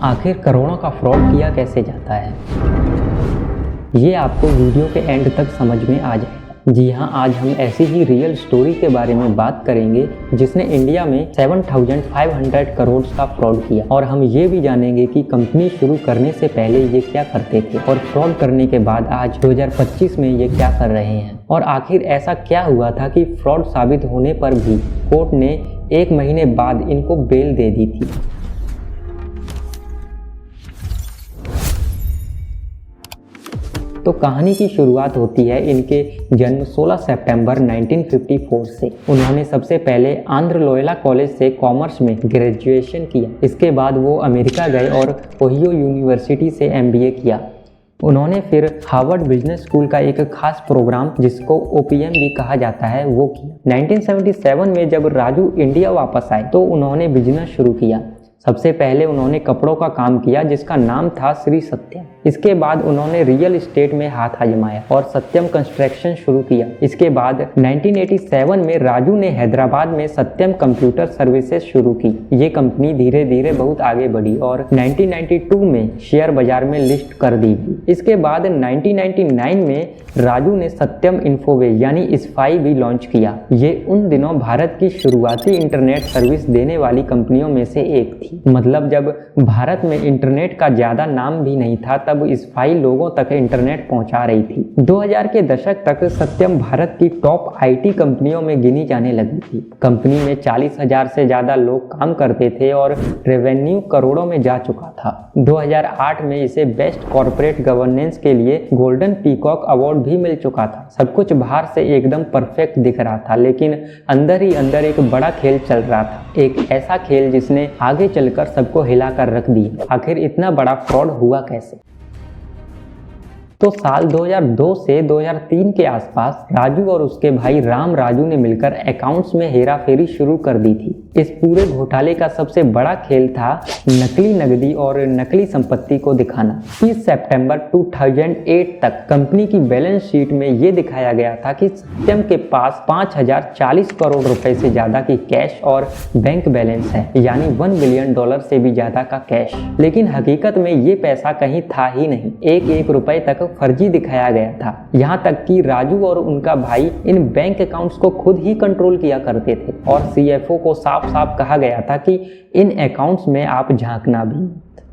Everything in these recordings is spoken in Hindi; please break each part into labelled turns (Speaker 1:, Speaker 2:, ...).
Speaker 1: आखिर करोड़ों का फ्रॉड किया कैसे जाता है, ये आपको वीडियो के एंड तक समझ में आ जाएगा। जी हाँ, आज हम ऐसी ही रियल स्टोरी के बारे में बात करेंगे जिसने इंडिया में 7,500 करोड़ का फ्रॉड किया, और हम ये भी जानेंगे कि कंपनी शुरू करने से पहले ये क्या करते थे और फ्रॉड करने के बाद आज 2025 में ये क्या कर रहे हैं, और आखिर ऐसा क्या हुआ था कि फ्रॉड साबित होने पर भी कोर्ट ने 1 महीने बाद इनको बेल दे दी थी। तो कहानी की शुरुआत होती है इनके जन्म 16 सितंबर 1954 से। उन्होंने सबसे पहले आंध्र लोयोला कॉलेज से कॉमर्स में ग्रेजुएशन किया। इसके बाद वो अमेरिका गए और ओहियो यूनिवर्सिटी से MBA किया। उन्होंने फिर हार्वर्ड बिजनेस स्कूल का एक खास प्रोग्राम जिसको OPM भी कहा जाता है वो किया। 1977 में जब राजू इंडिया वापस आए तो उन्होंने बिजनेस शुरू किया। सबसे पहले उन्होंने कपड़ों का काम किया जिसका नाम था श्री सत्यम। इसके बाद उन्होंने रियल एस्टेट में हाथ आजमाया और सत्यम कंस्ट्रक्शन शुरू किया। इसके बाद 1987 में राजू ने हैदराबाद में सत्यम कंप्यूटर सर्विसेज शुरू की। ये कंपनी धीरे धीरे बहुत आगे बढ़ी और 1992 में शेयर बाजार में लिस्ट कर दी गई। इसके बाद 1999 में राजू ने सत्यम इन्फोवे यानी स्पाई भी लॉन्च किया। ये उन दिनों भारत की शुरुआती इंटरनेट सर्विस देने वाली कंपनियों में से एक थी। मतलब जब भारत में इंटरनेट का ज्यादा नाम भी नहीं था तब स्पाई लोगों तक इंटरनेट पहुंचा रही थी। 2000 के दशक तक सत्यम भारत की टॉप IT कंपनियों में गिनी जाने लगी थी। कंपनी में 40,000 से ज्यादा लोग काम करते थे और रेवेन्यू करोड़ों में जा चुका था। 2008 में इसे बेस्ट कॉर्पोरेट गवर्नेंस के लिए गोल्डन पीकॉक अवार्ड भी मिल चुका था। सब कुछ बाहर से एकदम परफेक्ट दिख रहा था, लेकिन अंदर ही अंदर एक बड़ा खेल चल रहा था। एक ऐसा खेल जिसने आगे चलकर सबको हिलाकर रख दिया। आखिर इतना बड़ा फ्रॉड हुआ कैसे? तो साल 2002 से 2003 के आसपास राजू और उसके भाई राम राजू ने मिलकर अकाउंट्स में हेराफेरी शुरू कर दी थी। इस पूरे घोटाले का सबसे बड़ा खेल था नकली नकदी और नकली संपत्ति को दिखाना। 30 सितंबर 2008 तक कंपनी की बैलेंस शीट में ये दिखाया गया था कि सत्यम के पास 5,040 करोड़ रुपए से ज्यादा की कैश और बैंक बैलेंस है, यानी $1 बिलियन से भी ज्यादा का कैश। लेकिन हकीकत में ये पैसा कहीं था ही नहीं। एक रुपए तक फर्जी दिखाया गया था। यहाँ तक कि राजू और उनका भाई इन बैंक अकाउंट्स को खुद ही कंट्रोल किया करते थे और CFO को साफ साफ कहा गया था कि इन अकाउंट्स में आप झांकना भी।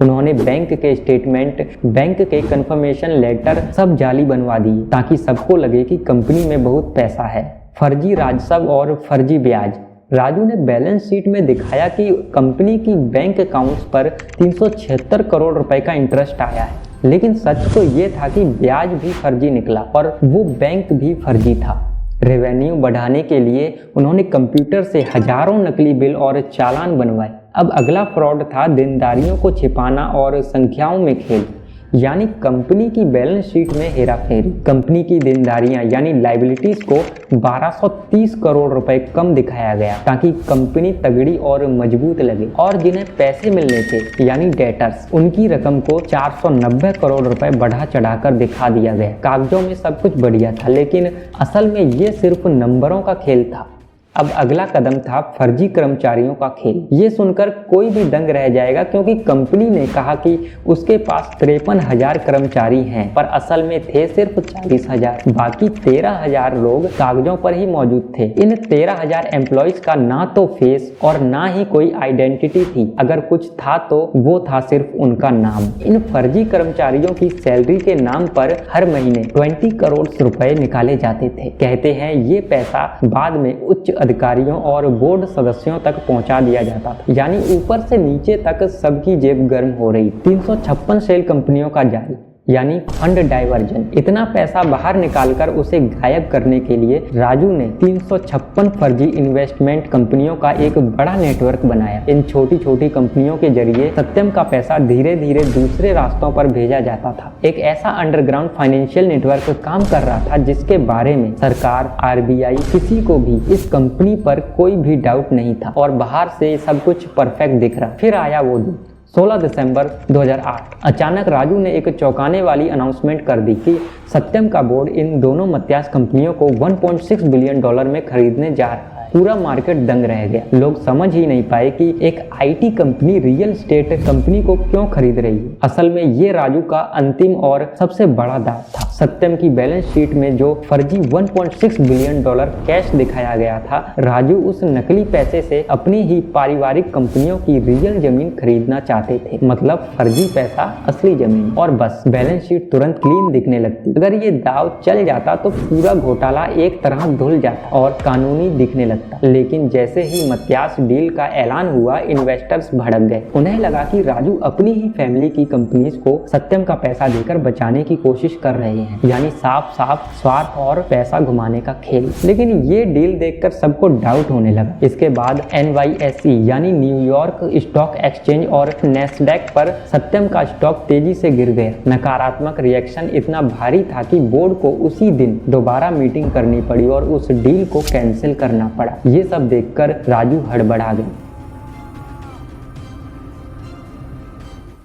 Speaker 1: उन्होंने बैंक के स्टेटमेंट, बैंक के कंफर्मेशन लेटर सब जाली बनवा दिए ताकि सबको लगे कि कंपनी में बहुत पैसा है। फर्जी राजस्व और फर्जी ब्याज। राजू ने बैलेंस शीट में दिखाया कि कंपनी की बैंक अकाउंट्स पर 376 करोड़ रुपए का इंटरेस्ट आया है, लेकिन सच तो ये था कि ब्याज भी फर्जी निकला और वो बैंक भी फर्जी था। रेवेन्यू बढ़ाने के लिए उन्होंने कंप्यूटर से हजारों नकली बिल और चालान बनवाए। अब अगला फ्रॉड था देनदारियों को छिपाना और संख्याओं में खेल, यानी कंपनी की बैलेंस शीट में हेराफेरी। कंपनी की देनदारियां यानी लायबिलिटीज को 1230 करोड़ रुपए कम दिखाया गया ताकि कंपनी तगड़ी और मजबूत लगे, और जिन्हें पैसे मिलने थे यानी डेटर्स, उनकी रकम को 490 करोड़ रुपए बढ़ा चढ़ाकर दिखा दिया गया। कागजों में सब कुछ बढ़िया था, लेकिन असल में ये सिर्फ नंबरों का खेल था। अब अगला कदम था फर्जी कर्मचारियों का खेल। ये सुनकर कोई भी दंग रह जाएगा क्योंकि कंपनी ने कहा कि उसके पास 53,000 कर्मचारी हैं, पर असल में थे सिर्फ 40,000। बाकी 13,000 लोग कागजों पर ही मौजूद थे। इन 13,000 एम्प्लॉइज का ना तो फेस और ना ही कोई आइडेंटिटी थी। अगर कुछ था तो वो था सिर्फ उनका नाम। इन फर्जी कर्मचारियों की सैलरी के नाम पर हर महीने 20 करोड़ रुपए निकाले जाते थे। कहते हैं ये पैसा बाद में उच्च अधिकारियों और बोर्ड सदस्यों तक पहुंचा दिया जाता था, यानी ऊपर से नीचे तक सबकी जेब गर्म हो रही। 356 शेल कंपनियों का जाल यानी फंड डाइवर्जन। इतना पैसा बाहर निकालकर उसे गायब करने के लिए राजू ने 356 फर्जी इन्वेस्टमेंट कंपनियों का एक बड़ा नेटवर्क बनाया। इन छोटी छोटी कंपनियों के जरिए सत्यम का पैसा धीरे धीरे दूसरे रास्तों पर भेजा जाता था। एक ऐसा अंडरग्राउंड फाइनेंशियल नेटवर्क काम कर रहा था जिसके बारे में सरकार, RBI, किसी को भी इस कंपनी पर कोई भी डाउट नहीं था और बाहर से सब कुछ परफेक्ट दिख रहा। फिर आया वो दिन 16 दिसंबर 2008। अचानक राजू ने एक चौंकाने वाली अनाउंसमेंट कर दी कि सत्यम का बोर्ड इन दोनों मत्यास कंपनियों को $1.6 बिलियन में खरीदने जा रहा है। पूरा मार्केट दंग रह गया। लोग समझ ही नहीं पाए कि एक IT company real estate company को क्यों खरीद रही है। असल में ये राजू का अंतिम और सबसे बड़ा दाव था। सत्यम की बैलेंस शीट में जो फर्जी 1.6 बिलियन डॉलर कैश दिखाया गया था, राजू उस नकली पैसे से अपनी ही पारिवारिक कंपनियों की रियल जमीन खरीदना चाहते थे। मतलब फर्जी पैसा असली जमीन, और बस बैलेंस शीट तुरंत क्लीन दिखने लगती। अगर ये दाव चल जाता तो पूरा घोटाला एक तरह धुल जाता और कानूनी दिखने लगता। लेकिन जैसे ही मत्यास डील का ऐलान हुआ, इन्वेस्टर्स भड़क गए। उन्हें लगा कि राजू अपनी ही फैमिली की कंपनीज को सत्यम का पैसा देकर बचाने की कोशिश कर रहे हैं, यानी साफ साफ स्वार्थ और पैसा घुमाने का खेल। लेकिन ये डील देखकर सबको डाउट होने लगा। इसके बाद NYSE यानी न्यूयॉर्क स्टॉक एक्सचेंज और नेस्डैक पर सत्यम का स्टॉक तेजी से गिर गया। नकारात्मक रिएक्शन इतना भारी था कि बोर्ड को उसी दिन दोबारा मीटिंग करनी पड़ी और उस डील को कैंसिल करना पड़ा। ये सब देखकर राजू हड़बड़ा गए।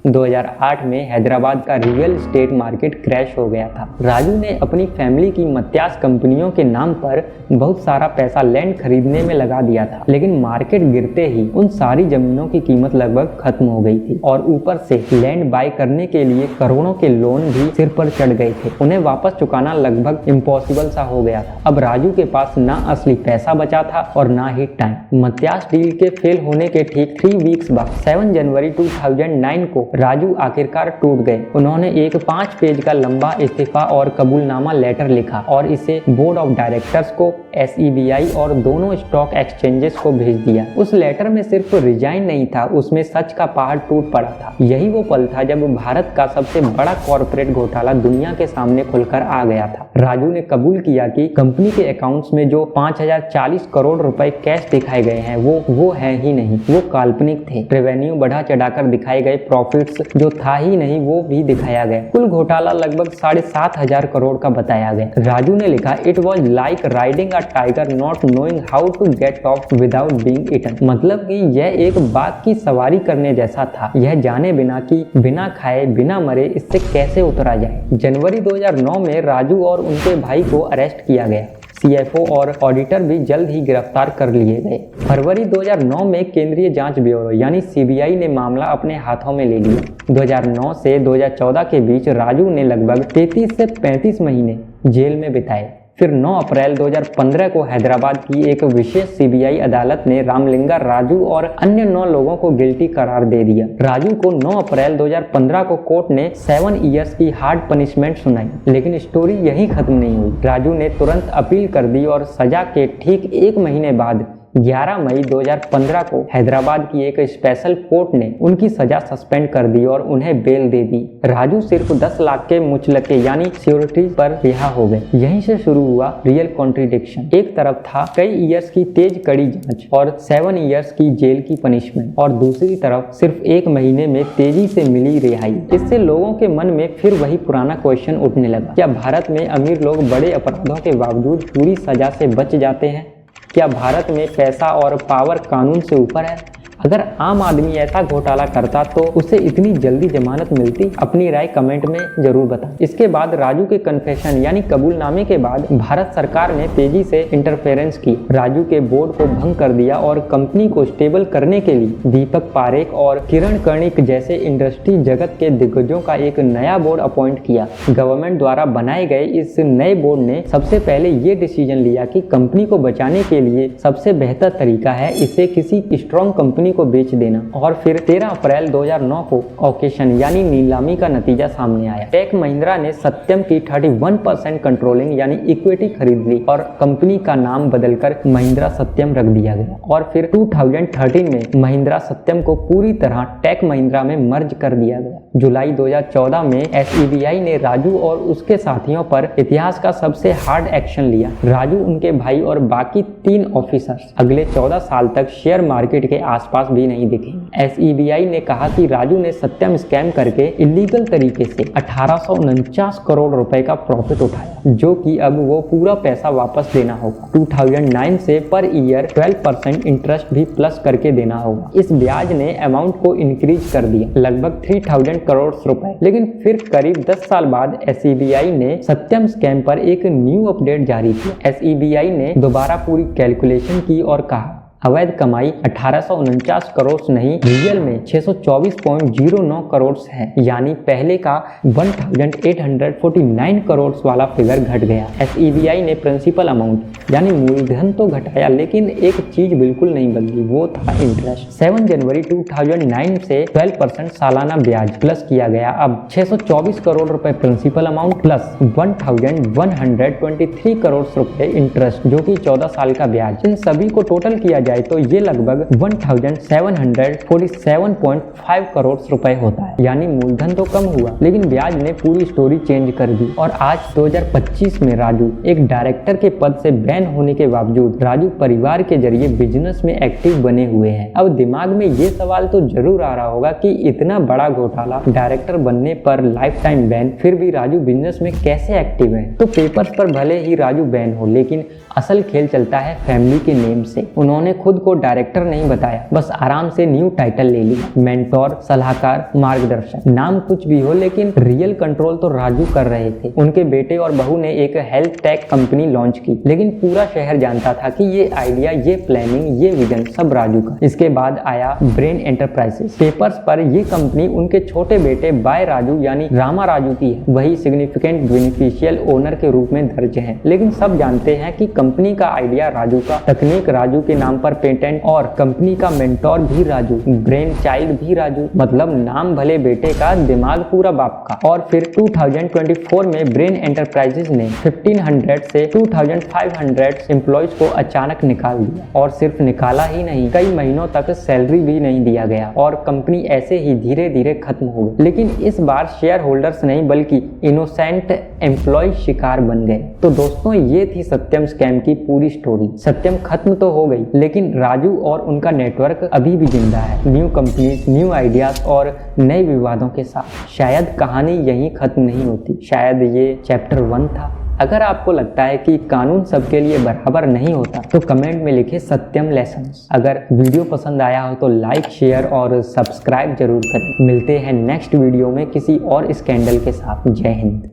Speaker 1: 2008 में हैदराबाद का रियल एस्टेट मार्केट क्रैश हो गया था। राजू ने अपनी फैमिली की मत्यास कंपनियों के नाम पर बहुत सारा पैसा लैंड खरीदने में लगा दिया था, लेकिन मार्केट गिरते ही उन सारी जमीनों की कीमत लगभग खत्म हो गई थी और ऊपर से लैंड बाय करने के लिए करोड़ों के लोन भी सिर पर चढ़ गए थे। उन्हें वापस चुकाना लगभग इम्पॉसिबल सा हो गया था। अब राजू के पास ना असली पैसा बचा था और ना ही टाइम। मत्यास डील के फेल होने के ठीक 3 वीक्स बाद 7 जनवरी 2009 को राजू आखिरकार टूट गए। उन्होंने एक 5 पेज का लंबा इस्तीफा और कबूलनामा लेटर लिखा और इसे बोर्ड ऑफ डायरेक्टर्स को, SEBI और दोनों स्टॉक एक्सचेंजेस को भेज दिया। उस लेटर में सिर्फ रिजाइन नहीं था, उसमें सच का पहाड़ टूट पड़ा था। यही वो पल था जब भारत का सबसे बड़ा कॉर्पोरेट घोटाला दुनिया के सामने खुलकर आ गया था। राजू ने कबूल किया कि कंपनी के अकाउंट्स में जो 5040 करोड़ रुपए कैश दिखाए गए हैं वो है ही नहीं, वो काल्पनिक थे। रेवेन्यू बढ़ा चढ़ाकर दिखाए गए, प्रॉफिट्स जो था ही नहीं वो भी दिखाया गया। कुल घोटाला लगभग 7,500 करोड़ का बताया गया। राजू ने लिखा, it was like riding a tiger not knowing how to get off without being eaten. मतलब कि यह एक बाघ की सवारी करने जैसा था, यह जाने बिना कि बिना खाए बिना मरे इससे कैसे उतरा जाए। जनवरी 2009 में राजू और उनके भाई को अरेस्ट किया गया। CFO और ऑडिटर भी जल्द ही गिरफ्तार कर लिए गए। फरवरी 2009 में केंद्रीय जांच ब्यूरो यानी CBI ने मामला अपने हाथों में ले लिया। 2009 से 2014 के बीच राजू ने लगभग 33 से 35 महीने जेल में बिताए। फिर 9 अप्रैल 2015 को हैदराबाद की एक विशेष CBI अदालत ने रामलिंगा, राजू और अन्य 9 लोगों को गिल्टी करार दे दिया। राजू को 9 अप्रैल 2015 को कोर्ट ने 7 इयर्स की हार्ड पनिशमेंट सुनाई। लेकिन स्टोरी यहीं खत्म नहीं हुई। राजू ने तुरंत अपील कर दी और सजा के ठीक 1 महीने बाद 11 मई 2015 को हैदराबाद की एक स्पेशल कोर्ट ने उनकी सजा सस्पेंड कर दी और उन्हें बेल दे दी। राजू सिर्फ 10 लाख के मुचलके यानी सिक्योरिटी पर रिहा हो गए। यहीं से शुरू हुआ रियल कॉन्ट्रडिक्शन। एक तरफ था कई इयर्स की तेज कड़ी जांच और 7 इयर्स की जेल की पनिशमेंट, और दूसरी तरफ सिर्फ 1 महीने में तेजी से मिली रिहाई। इससे लोगों के मन में फिर वही पुराना क्वेश्चन उठने लगा, क्या भारत में अमीर लोग बड़े अपराधों के बावजूद पूरी सजा से बच जाते हैं? क्या भारत में पैसा और पावर कानून से ऊपर है? अगर आम आदमी ऐसा घोटाला करता तो उसे इतनी जल्दी जमानत मिलती? अपनी राय कमेंट में जरूर बताएं। इसके बाद राजू के कन्फेशन यानी कबूलनामे के बाद भारत सरकार ने तेजी से इंटरफेरेंस की, राजू के बोर्ड को भंग कर दिया और कंपनी को स्टेबल करने के लिए दीपक पारेख और किरण कर्णिक जैसे इंडस्ट्री जगत के दिग्गजों का एक नया बोर्ड अपॉइंट किया। गवर्नमेंट द्वारा बनाए गए इस नए बोर्ड ने सबसे पहले ये डिसीजन लिया कि कंपनी को बचाने के लिए सबसे बेहतर तरीका है इसे किसी स्ट्रॉन्ग कंपनी को बेच देना। और फिर 13 अप्रैल 2009 को ऑकेशन यानी नीलामी का नतीजा सामने आया। टेक महिंद्रा ने सत्यम की 31% कंट्रोलिंग यानी इक्विटी खरीद ली और कंपनी का नाम बदलकर महिंद्रा सत्यम रख दिया गया। और फिर 2013 में महिंद्रा सत्यम को पूरी तरह टेक महिंद्रा में मर्ज कर दिया गया। जुलाई 2014 में SEBI ने राजू और उसके साथियों पर इतिहास का सबसे हार्ड एक्शन लिया। राजू, उनके भाई और बाकी 3 ऑफिसर्स अगले 14 साल तक शेयर मार्केट के आसपास आसपास भी नहीं दिखेंगे। SEBI ने कहा कि राजू ने सत्यम स्कैम करके इलीगल तरीके से 1849 करोड़ रुपए का प्रॉफिट उठाया, जो कि अब वो पूरा पैसा वापस देना होगा। 2009 से पर ईयर 12% इंटरेस्ट भी प्लस करके देना होगा। इस ब्याज ने अमाउंट को इंक्रीज कर दिया लगभग 3000 करोड़ रुपए। लेकिन फिर करीब 10 साल बाद SEBI ने सत्यम स्कैम पर एक न्यू अपडेट जारी किया। SEBI ने दोबारा पूरी कैलकुलेशन की और कहा अवैध कमाई 1849 करोड़ नहीं, रियल में 624.09 करोड़ है, यानी पहले का 1849 करोड़ वाला फिगर घट गया। SEBI ने प्रिंसिपल अमाउंट यानी मूलधन तो घटाया, लेकिन एक चीज बिल्कुल नहीं बदली, वो था इंटरेस्ट। 7 जनवरी 2009 से 12% सालाना ब्याज प्लस किया गया। अब 624 करोड़ रुपए प्रिंसिपल अमाउंट प्लस 1123 करोड़ रुपए इंटरेस्ट, जो कि 14 साल का ब्याज। इन सभी को टोटल किया जाए तो ये लगभग 1747.5 करोड़ रुपए होता है, यानी मूलधन तो कम हुआ लेकिन ब्याज ने पूरी स्टोरी चेंज कर दी। और आज 2025 में राजू एक डायरेक्टर के पद से बैन होने के बावजूद राजू परिवार के जरिए बिजनेस में एक्टिव बने हुए हैं। अब दिमाग में ये सवाल तो जरूर आ रहा होगा कि इतना बड़ा घोटाला, डायरेक्टर बनने पर लाइफ टाइम बैन, फिर भी राजू बिजनेस में कैसे एक्टिव है। तो पेपर्स पर भले ही राजू बैन हो, लेकिन असल खेल चलता है फैमिली के नेम से। उन्होंने खुद को डायरेक्टर नहीं बताया, बस आराम से न्यू टाइटल ले लिया, मेंटोर, सलाहकार, मार्गदर्शक। नाम कुछ भी हो, लेकिन रियल कंट्रोल तो राजू कर रहे थे। उनके बेटे और बहू ने एक हेल्थ टेक कंपनी लॉन्च की, लेकिन पूरा शहर जानता था कि ये आइडिया, ये प्लानिंग, ये विजन सब राजू का। इसके बाद आया ब्रेन एंटरप्राइजेस। पेपर्स पर ये कंपनी उनके छोटे बेटे बाय राजू यानी रामा राजू की है, वही सिग्निफिकेंट बेनिफिशियल ओनर के रूप में दर्ज है। लेकिन सब जानते हैं कि कंपनी का आइडिया राजू का, तकनीक राजू के नाम पर पेटेंट, और कंपनी का मेंटोर भी राजू, ब्रेन चाइल्ड भी राजू। मतलब नाम भले बेटे का, दिमाग पूरा बाप का। और फिर 2024 में ब्रेन एंटरप्राइजेस ने 1500 से 2500 एम्प्लॉयज को अचानक निकाल दिया, और सिर्फ निकाला ही नहीं, कई महीनों तक सैलरी भी नहीं दिया गया, और कंपनी ऐसे ही धीरे धीरे खत्म हो गई। लेकिन इस बार शेयर होल्डर्स नहीं बल्कि इनोसेंट एम्प्लॉय शिकार बन गए। तो दोस्तों, ये थी सत्यम स्कैम की पूरी स्टोरी। सत्यम खत्म तो हो गई, लेकिन राजू और उनका नेटवर्क अभी भी जिंदा है, न्यू कंपनीज, न्यू आइडियाज और नए विवादों के साथ। शायद कहानी यहीं खत्म नहीं होती, शायद ये चैप्टर 1 था। अगर आपको लगता है कि कानून सबके लिए बराबर नहीं होता, तो कमेंट में लिखे सत्यम लेसन्स। अगर वीडियो पसंद आया हो तो लाइक, शेयर और सब्सक्राइब जरूर करें। मिलते हैं नेक्स्ट वीडियो में किसी और स्कैंडल के साथ। जय हिंद।